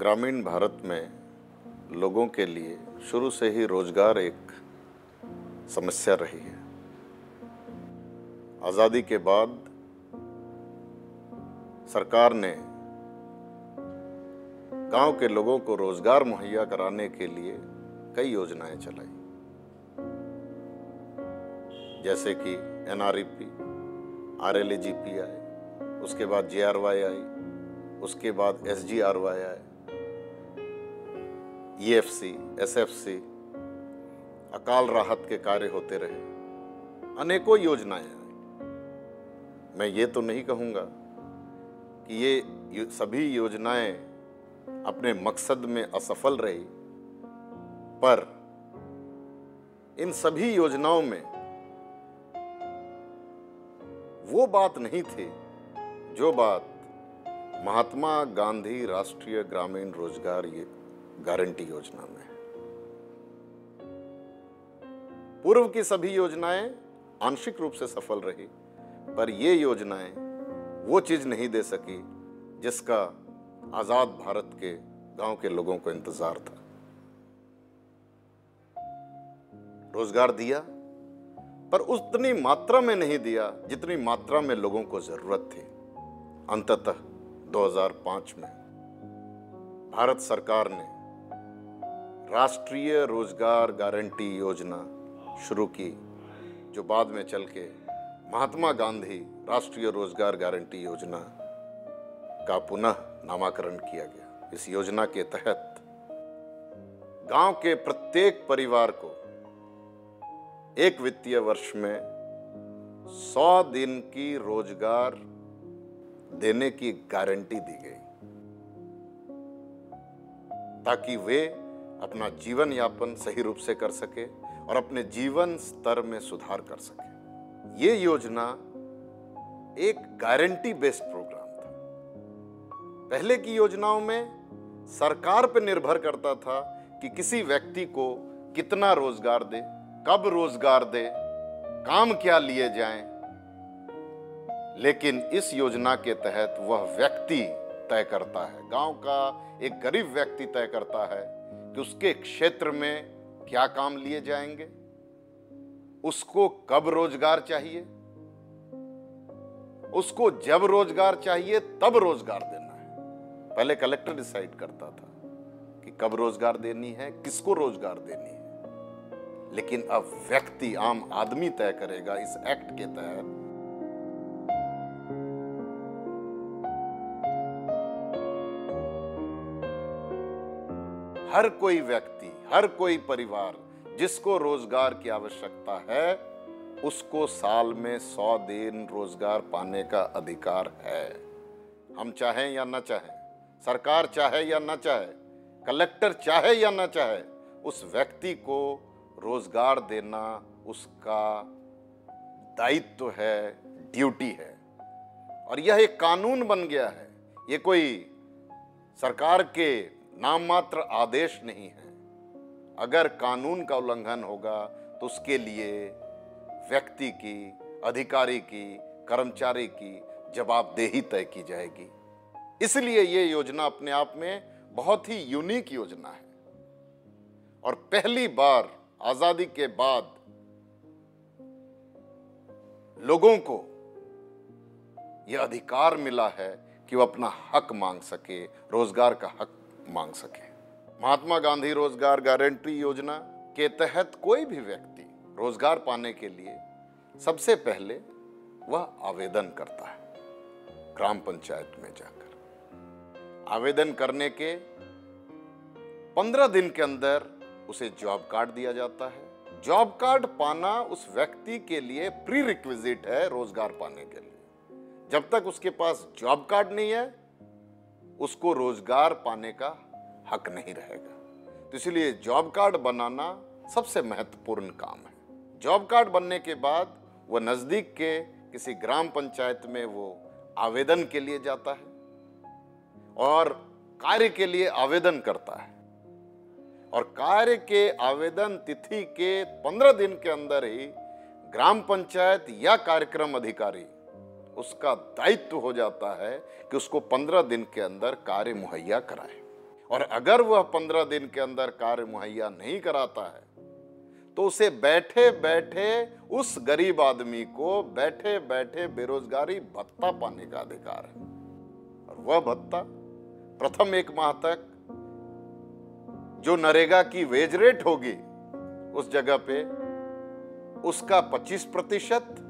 ग्रामीण भारत में लोगों के लिए शुरू से ही रोजगार एक समस्या रही है। आज़ादी के बाद सरकार ने गांव के लोगों को रोजगार मुहैया कराने के लिए कई योजनाएं चलाई, जैसे कि NREP, RLAGPI, उसके बाद JRY आई, उसके बाद SGRY आई, EFC, SFC, अकाल राहत के कार्य होते रहे, अनेकों योजनाएं आई। मैं ये तो नहीं कहूँगा कि ये सभी योजनाएं अपने मकसद में असफल रही, पर इन सभी योजनाओं में वो बात नहीं थी जो बात महात्मा गांधी राष्ट्रीय ग्रामीण रोजगार गारंटी योजना में है। पूर्व की सभी योजनाएं आंशिक रूप से सफल रही, पर ये योजनाएं वो चीज नहीं दे सकी जिसका आजाद भारत के गांव के लोगों को इंतजार था। रोजगार दिया, पर उतनी मात्रा में नहीं दिया जितनी मात्रा में लोगों को जरूरत थी। अंततः 2005 में भारत सरकार ने राष्ट्रीय रोजगार गारंटी योजना शुरू की, जो बाद में चल के महात्मा गांधी राष्ट्रीय रोजगार गारंटी योजना का पुनः नामकरण किया गया। इस योजना के तहत गांव के प्रत्येक परिवार को एक वित्तीय वर्ष में 100 दिन की रोजगार देने की गारंटी दी गई, ताकि वे अपना जीवन यापन सही रूप से कर सके और अपने जीवन स्तर में सुधार कर सके। ये योजना एक गारंटी बेस्ड प्रोग्राम था। पहले की योजनाओं में सरकार पर निर्भर करता था कि किसी व्यक्ति को कितना रोजगार दे, कब रोजगार दे, काम क्या लिए जाएं। लेकिन इस योजना के तहत वह व्यक्ति तय करता है, गांव का एक गरीब व्यक्ति तय करता है कि उसके क्षेत्र में क्या काम लिए जाएंगे, उसको कब रोजगार चाहिए, उसको जब रोजगार चाहिए तब रोजगार देना है। पहले कलेक्टर डिसाइड करता था कि कब रोजगार देनी है, किसको रोजगार देनी है, लेकिन अब व्यक्ति, आम आदमी तय करेगा इस एक्ट के तहत। हर कोई व्यक्ति, हर कोई परिवार जिसको रोजगार की आवश्यकता है, उसको साल में 100 दिन रोजगार पाने का अधिकार है। हम चाहें या ना चाहें, सरकार चाहे या ना चाहे, कलेक्टर चाहे या ना चाहे, उस व्यक्ति को रोजगार देना उसका दायित्व है, ड्यूटी है। और यह एक कानून बन गया है। ये कोई सरकार के नाम मात्र आदेश नहीं है। अगर कानून का उल्लंघन होगा तो उसके लिए व्यक्ति की, अधिकारी की, कर्मचारी की जवाबदेही तय की जाएगी। इसलिए ये योजना अपने आप में बहुत ही यूनिक योजना है और पहली बार आजादी के बाद लोगों को यह अधिकार मिला है कि वो अपना हक मांग सके, रोजगार का हक मांग सके। महात्मा गांधी रोजगार गारंटी योजना के तहत कोई भी व्यक्ति रोजगार पाने के लिए सबसे पहले वह आवेदन करता है ग्राम पंचायत में जाकर। आवेदन करने के 15 दिन के अंदर उसे जॉब कार्ड दिया जाता है। जॉब कार्ड पाना उस व्यक्ति के लिए प्री रिक्विजिट है रोजगार पाने के लिए। जब तक उसके पास जॉब कार्ड नहीं है, उसको रोजगार पाने का हक नहीं रहेगा। तो इसलिए जॉब कार्ड बनाना सबसे महत्वपूर्ण काम है। जॉब कार्ड बनने के बाद वह नजदीक के किसी ग्राम पंचायत में वो आवेदन के लिए जाता है और कार्य के लिए आवेदन करता है। और कार्य के आवेदन तिथि के 15 दिन के अंदर ही ग्राम पंचायत या कार्यक्रम अधिकारी, उसका दायित्व हो जाता है कि उसको 15 दिन के अंदर कार्य मुहैया कराए। और अगर वह 15 दिन के अंदर कार्य मुहैया नहीं कराता है तो उसे बैठे बैठे उस गरीब आदमी को बैठे बैठे बेरोजगारी भत्ता पाने का अधिकार है। और वह भत्ता प्रथम 1 माह तक जो नरेगा की वेज रेट होगी उस जगह पे उसका 25%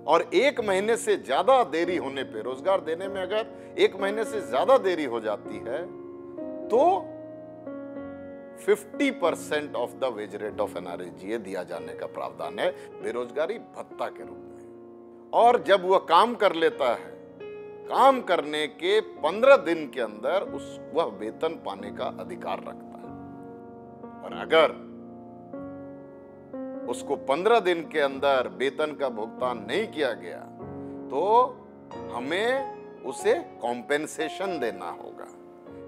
और 1 महीने से ज्यादा देरी होने पे, रोजगार देने में अगर 1 महीने से ज्यादा देरी हो जाती है तो 50% of the wage rate of NREGA दिया जाने का प्रावधान है बेरोजगारी भत्ता के रूप में। और जब वह काम कर लेता है, काम करने के 15 दिन के अंदर वह वेतन पाने का अधिकार रखता है। और अगर उसको 15 दिन के अंदर वेतन का भुगतान नहीं किया गया तो हमें उसे कॉम्पेंसेशन देना होगा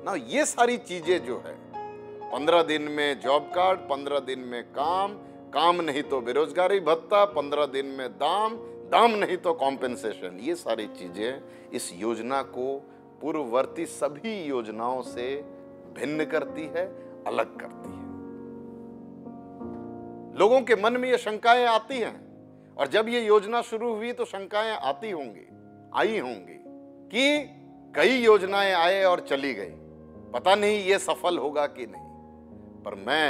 ना। ये सारी चीजें जो है, 15 दिन में जॉब कार्ड, 15 दिन में काम नहीं तो बेरोजगारी भत्ता, 15 दिन में दाम नहीं तो कॉम्पेंसेशन, ये सारी चीजें इस योजना को पूर्ववर्ती सभी योजनाओं से भिन्न करती है, अलग करती है। लोगों के मन में ये शंकाएं आती हैं और जब ये योजना शुरू हुई तो शंकाएं आई होंगी कि कई योजनाएं आए और चली गई, पता नहीं ये सफल होगा कि नहीं। पर मैं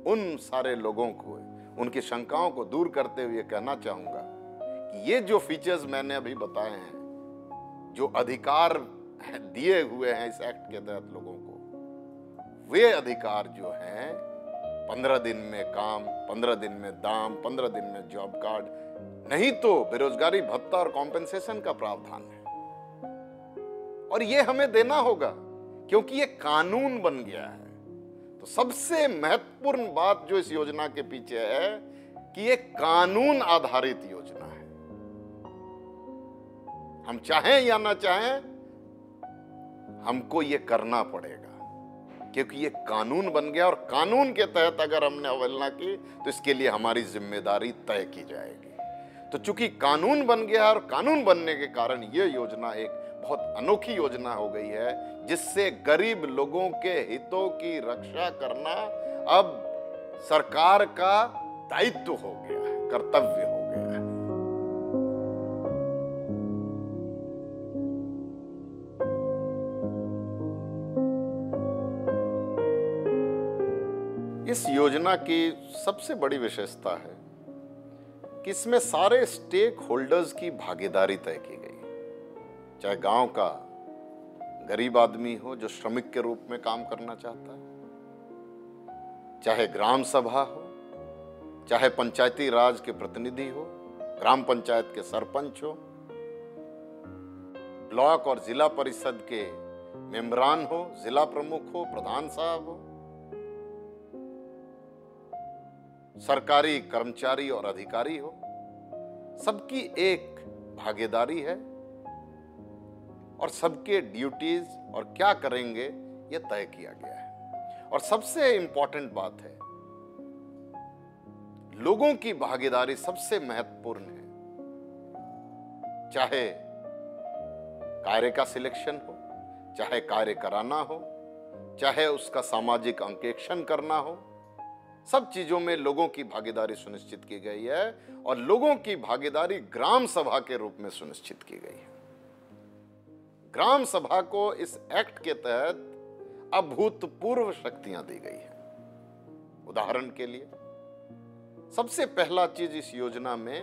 उन सारे लोगों को उनकी शंकाओं को दूर करते हुए कहना चाहूंगा कि ये जो फीचर्स मैंने अभी बताए हैं, जो अधिकार दिए हुए हैं इस एक्ट के तहत लोगों को, वे अधिकार जो हैं 15 दिन में काम, 15 दिन में दाम, 15 दिन में जॉब कार्ड, नहीं तो बेरोजगारी भत्ता और कॉम्पेंसेशन का प्रावधान है। और ये हमें देना होगा क्योंकि ये कानून बन गया है। तो सबसे महत्वपूर्ण बात जो इस योजना के पीछे है कि ये कानून आधारित योजना है। हम चाहें या ना चाहें, हमको ये करना पड़ेगा क्योंकि ये कानून बन गया और कानून के तहत अगर हमने अवहेलना की तो इसके लिए हमारी जिम्मेदारी तय की जाएगी। तो चूंकि कानून बन गया और कानून बनने के कारण ये योजना एक बहुत अनोखी योजना हो गई है, जिससे गरीब लोगों के हितों की रक्षा करना अब सरकार का दायित्व हो गया है, कर्तव्य हो गया है। इस योजना की सबसे बड़ी विशेषता है कि इसमें सारे स्टेक होल्डर्स की भागीदारी तय की गई, चाहे गांव का गरीब आदमी हो जो श्रमिक के रूप में काम करना चाहता है, चाहे ग्राम सभा हो, चाहे पंचायती राज के प्रतिनिधि हो, ग्राम पंचायत के सरपंच हो, ब्लॉक और जिला परिषद के मेंबरान हो, जिला प्रमुख हो, प्रधान साहब हो, सरकारी कर्मचारी और अधिकारी हो, सबकी एक भागीदारी है और सबके ड्यूटीज और क्या करेंगे ये तय किया गया है। और सबसे इंपॉर्टेंट बात है, लोगों की भागीदारी सबसे महत्वपूर्ण है। चाहे कार्य का सिलेक्शन हो, चाहे कार्य कराना हो, चाहे उसका सामाजिक अंकेक्षण करना हो, सब चीजों में लोगों की भागीदारी सुनिश्चित की गई है और लोगों की भागीदारी ग्राम सभा के रूप में सुनिश्चित की गई है। ग्राम सभा को इस एक्ट के तहत अभूतपूर्व शक्तियां दी गई है। उदाहरण के लिए सबसे पहला चीज इस योजना में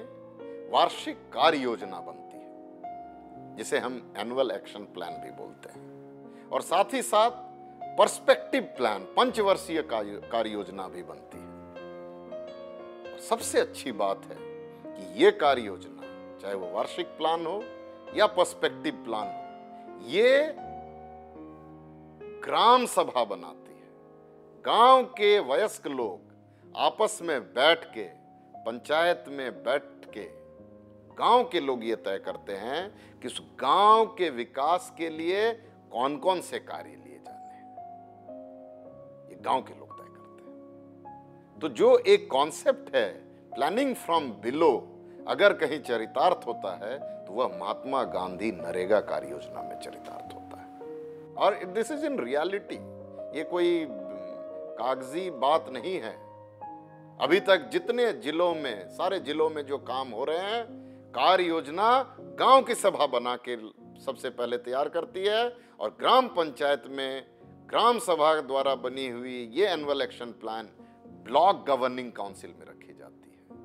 वार्षिक कार्य योजना बनती है, जिसे हम एनुअल एक्शन प्लान भी बोलते हैं, और साथ ही साथ पर्सपेक्टिव प्लान, पंचवर्षीय कार्य योजना भी बनती है। सबसे अच्छी बात है कि ये कार्य योजना, चाहे वो वार्षिक प्लान हो या पर्सपेक्टिव प्लान हो, ये ग्राम सभा बनाती है। गांव के वयस्क लोग आपस में बैठ के, पंचायत में बैठ के, गांव के लोग ये तय करते हैं कि उस गांव के विकास के लिए कौन कौन से कार्य लिए जाने हैं, ये गांव के लोग तय करते हैं। तो जो एक कॉन्सेप्ट है प्लानिंग फ्रॉम बिलो, अगर कहीं चरितार्थ होता है तो वह महात्मा गांधी नरेगा कार्य योजना में चरितार्थ होता है। और दिस इज इन रियलिटी, ये कोई कागजी बात नहीं है। अभी तक जितने जिलों में, सारे जिलों में जो काम हो रहे हैं, कार्य योजना गांव की सभा बना के सबसे पहले तैयार करती है और ग्राम पंचायत में ग्राम सभा द्वारा बनी हुई ये annual action plan block governing council में रखी जाती है।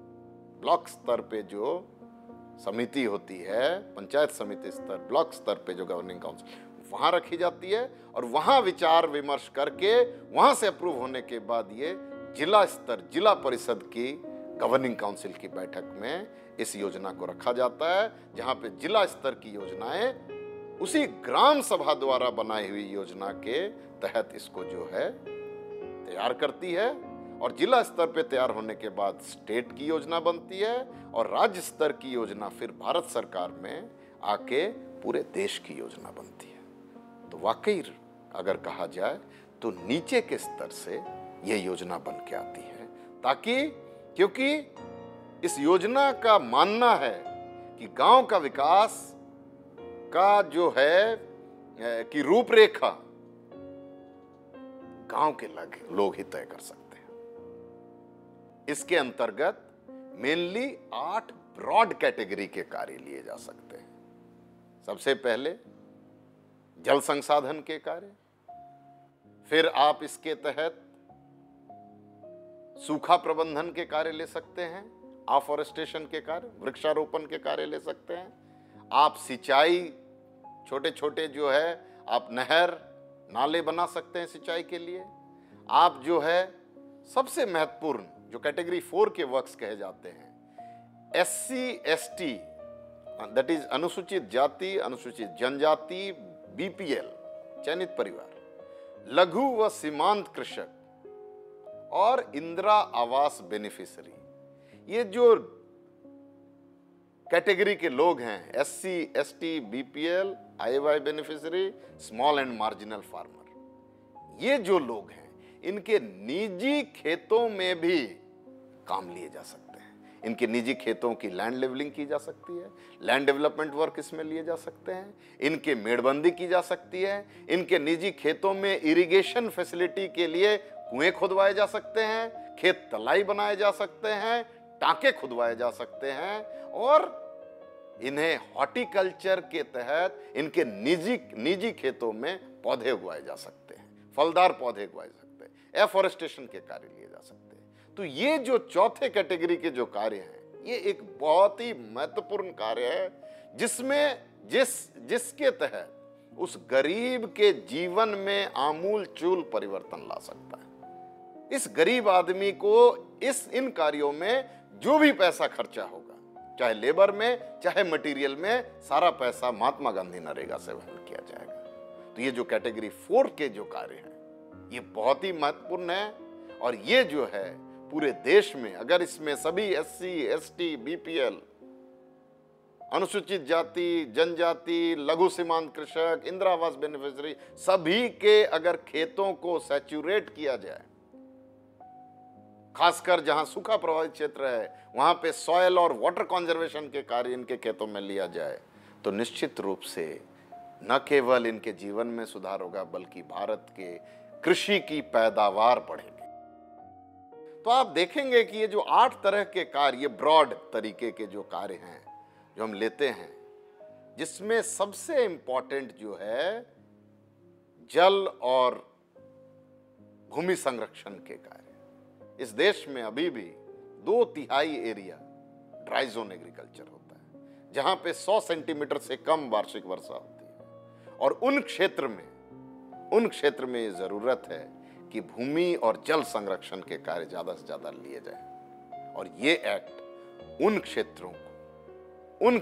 ब्लॉक स्तर पे जो समिति होती है, पंचायत समिति स्तर, ब्लॉक स्तर पे जो गवर्निंग काउंसिल, वहां रखी जाती है और वहां विचार विमर्श करके वहां से अप्रूव होने के बाद ये जिला स्तर, जिला परिषद की गवर्निंग काउंसिल की बैठक में इस योजना को रखा जाता है, जहां पे जिला स्तर की योजनाएं उसी ग्राम सभा द्वारा बनाई हुई योजना के तहत इसको जो है तैयार करती है और जिला स्तर पे तैयार होने के बाद स्टेट की योजना बनती है और राज्य स्तर की योजना फिर भारत सरकार में आके पूरे देश की योजना बनती है। तो वाकई अगर कहा जाए तो नीचे के स्तर से यह योजना बन के आती है, ताकि, क्योंकि इस योजना का मानना है कि गांव का विकास का जो है कि रूपरेखा गांव के लोग ही तय कर सकते हैं। इसके अंतर्गत मेनली 8 ब्रॉड कैटेगरी के कार्य लिए जा सकते हैं। सबसे पहले जल संसाधन के कार्य, फिर आप इसके तहत सूखा प्रबंधन के कार्य ले सकते हैं, आफ्लोरेस्टेशन के कार्य, वृक्षारोपण के कार्य ले सकते हैं। आप सिंचाई, छोटे छोटे जो है आप नहर नाले बना सकते हैं सिंचाई के लिए। आप जो है सबसे महत्वपूर्ण जो कैटेगरी 4 के वर्क्स कहे जाते हैं, SC ST, दैट इज अनुसूचित जाति, अनुसूचित जनजाति, BPL चयनित परिवार, लघु व सीमांत कृषक और इंदिरा आवास बेनिफिशियरी, ये जो कैटेगरी के लोग हैं, SC ST BPL IY beneficiary, small and marginal farmer, ये जो लोग हैं इनके निजी खेतों में भी काम लिए जा सकते हैं। इनके निजी खेतों की लैंड लेवलिंग की जा सकती है, लैंड डेवलपमेंट वर्क इसमें लिए जा सकते हैं, इनके मेड़बंदी की जा सकती है, इनके निजी खेतों में इरिगेशन फैसिलिटी के लिए कुएं खुदवाए जा सकते हैं, खेत तलाई बनाए जा सकते हैं, टांके खुदवाए जा सकते हैं और इन्हें हॉर्टिकल्चर के तहत इनके निजी खेतों में पौधे उगाए जा सकते हैं, फलदार पौधे उगाए जा सकते हैं, एफॉरेस्टेशन के कार्य लिए जा सकते हैं। तो ये जो चौथे कैटेगरी के जो कार्य हैं, ये एक बहुत ही महत्वपूर्ण कार्य है जिसमें जिसके तहत उस गरीब के जीवन में आमूल चूल परिवर्तन ला सकता है। इस गरीब आदमी को इन कार्यों में जो भी पैसा खर्चा होगा, चाहे लेबर में चाहे मटेरियल में, सारा पैसा महात्मा गांधी नरेगा से वहन किया जाएगा। तो ये जो कैटेगरी 4 के जो कार्य हैं ये बहुत ही महत्वपूर्ण है और ये जो है पूरे देश में, अगर इसमें सभी SC ST BPL, अनुसूचित जाति, जनजाति, लघु सीमांत कृषक, इंदिरा आवास बेनिफिशियरी, सभी के अगर खेतों को सैचुरेट किया जाए, खासकर जहां सूखा प्रभावित क्षेत्र है वहां पे सॉयल और वाटर कंजर्वेशन के कार्य इनके खेतों में लिया जाए, तो निश्चित रूप से न केवल इनके जीवन में सुधार होगा बल्कि भारत के कृषि की पैदावार बढ़ेगी। तो आप देखेंगे कि ये जो 8 तरह के कार्य, ये ब्रॉड तरीके के जो कार्य हैं जो हम लेते हैं, जिसमें सबसे इंपॉर्टेंट जो है जल और भूमि संरक्षण के कार्य। इस देश में अभी भी 2/3 एरिया ड्राई जोन एग्रीकल्चर होता है, जहां पे 100 सेंटीमीटर से कम वार्षिक वर्षा होती है और उन क्षेत्र में ये जरूरत है कि भूमि और जल संरक्षण के कार्य ज्यादा से ज्यादा लिए जाएं और ये एक्ट उन क्षेत्रों को, उन